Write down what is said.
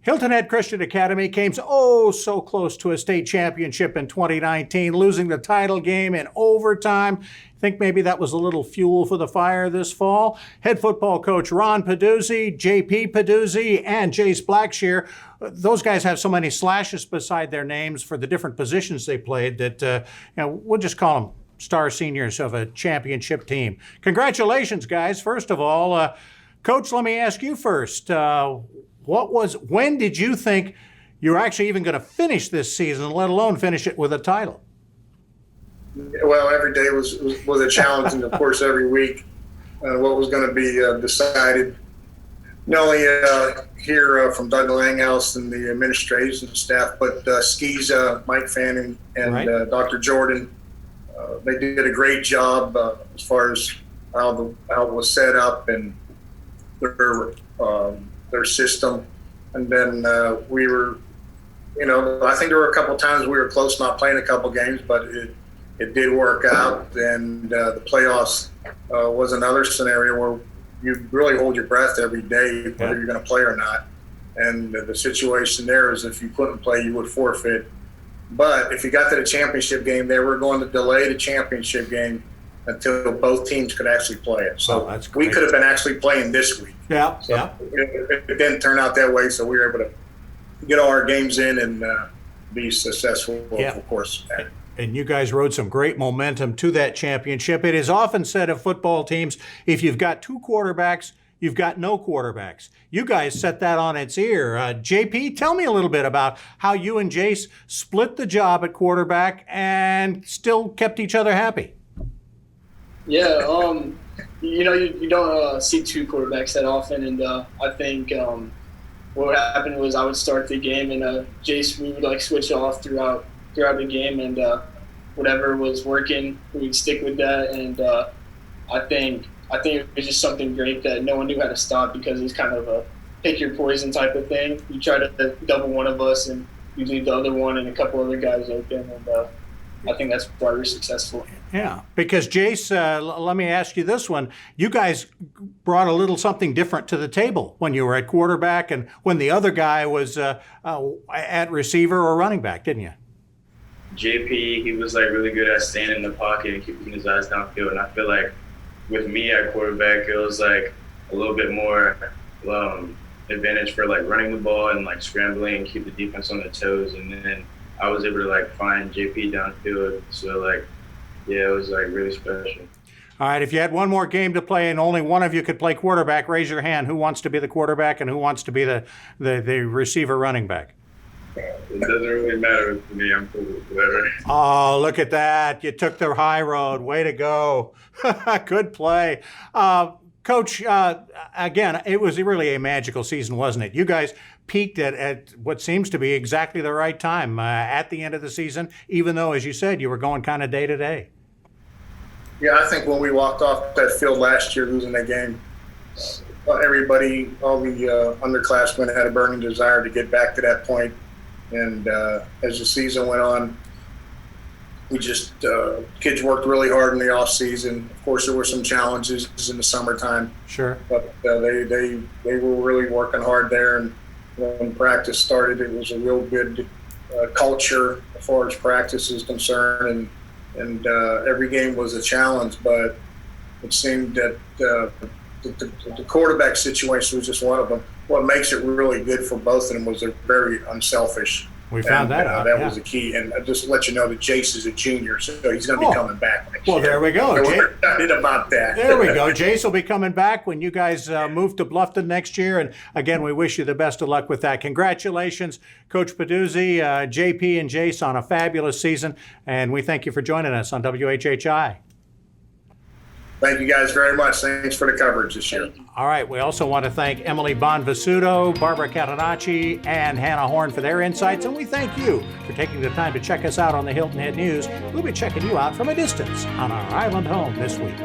Hilton Head Christian Academy came so close to a state championship in 2019, losing the title game in overtime. Think maybe that was a little fuel for the fire this fall? Head football coach Ron Peduzzi, JP Peduzzi, and Jace Blackshear. Those guys have so many slashes beside their names for the different positions they played that we'll just call them star seniors of a championship team. Congratulations, guys. First of all, Coach, let me ask you first. When did you think you were actually even going to finish this season, let alone finish it with a title? Well, every day was a challenge, and of course, every week, what was going to be decided. Not only here from Doug Langhouse and the administration staff, but SCISA, Mike Fanning, and right. Dr. Jordan. They did a great job as far as how it was set up and their system. And then we were, I think there were a couple times we were close not playing a couple games, but it did work out. And the playoffs was another scenario where you really hold your breath every day, whether you're going to play or not. And the situation there is if you couldn't play, you would forfeit. But if you got to the championship game, they were going to delay the championship game until both teams could actually play it. So we could have been actually playing this week. Yeah, so yeah. It didn't turn out that way, so we were able to get all our games in and be successful, of course. And you guys rode some great momentum to that championship. It is often said of football teams, if you've got two quarterbacks, you've got no quarterbacks. You guys set that on its ear. JP, tell me a little bit about how you and Jace split the job at quarterback and still kept each other happy. Yeah, you don't see two quarterbacks that often, and I think what would happen was I would start the game, and Jace, we would switch off throughout the game, and whatever was working, we would stick with that. And I think it was just something great that no one knew how to stop, because it's kind of a pick your poison type of thing. You try to double one of us, and you leave the other one and a couple other guys open, and I think that's why we're successful. Yeah, because Jace, let me ask you this one. You guys brought a little something different to the table when you were at quarterback and when the other guy was at receiver or running back, didn't you? JP, he was really good at staying in the pocket and keeping his eyes downfield. And I feel like with me at quarterback, it was a little bit more advantage for running the ball and scrambling and keep the defense on their toes. And then I was able to find JP downfield. So it was really special. All right, if you had one more game to play and only one of you could play quarterback, raise your hand. Who wants to be the quarterback and who wants to be the receiver running back? It doesn't really matter to me. I'm cool with whatever. Oh, look at that. You took the high road. Way to go. Good play. Coach, again, it was really a magical season, wasn't it? You guys peaked at what seems to be exactly the right time at the end of the season, even though, as you said, you were going kind of day to day. Yeah, I think when we walked off that field last year losing that game, everybody, all the underclassmen had a burning desire to get back to that point. And as the season went on, we just kids worked really hard in the off season. Of course, there were some challenges in the summertime. Sure. But they were really working hard there. And when practice started, it was a real good culture as far as practice is concerned. And every game was a challenge. But it seemed that the quarterback situation was just one of them. What makes it really good for both of them was they're very unselfish. We found that out. That was the key. And just to let you know that Jace is a junior, so he's going to be coming back next year. Well, there we go. We're excited about that. There we go. Jace will be coming back when you guys move to Bluffton next year. And again, we wish you the best of luck with that. Congratulations, Coach Peduzzi, JP, and Jace on a fabulous season. And we thank you for joining us on WHHI. Thank you guys very much. Thanks for the coverage this year. All right. We also want to thank Emily Bonvisuto, Barbara Catenacci, and Hannah Horn for their insights. And we thank you for taking the time to check us out on the Hilton Head News. We'll be checking you out from a distance on our island home this week.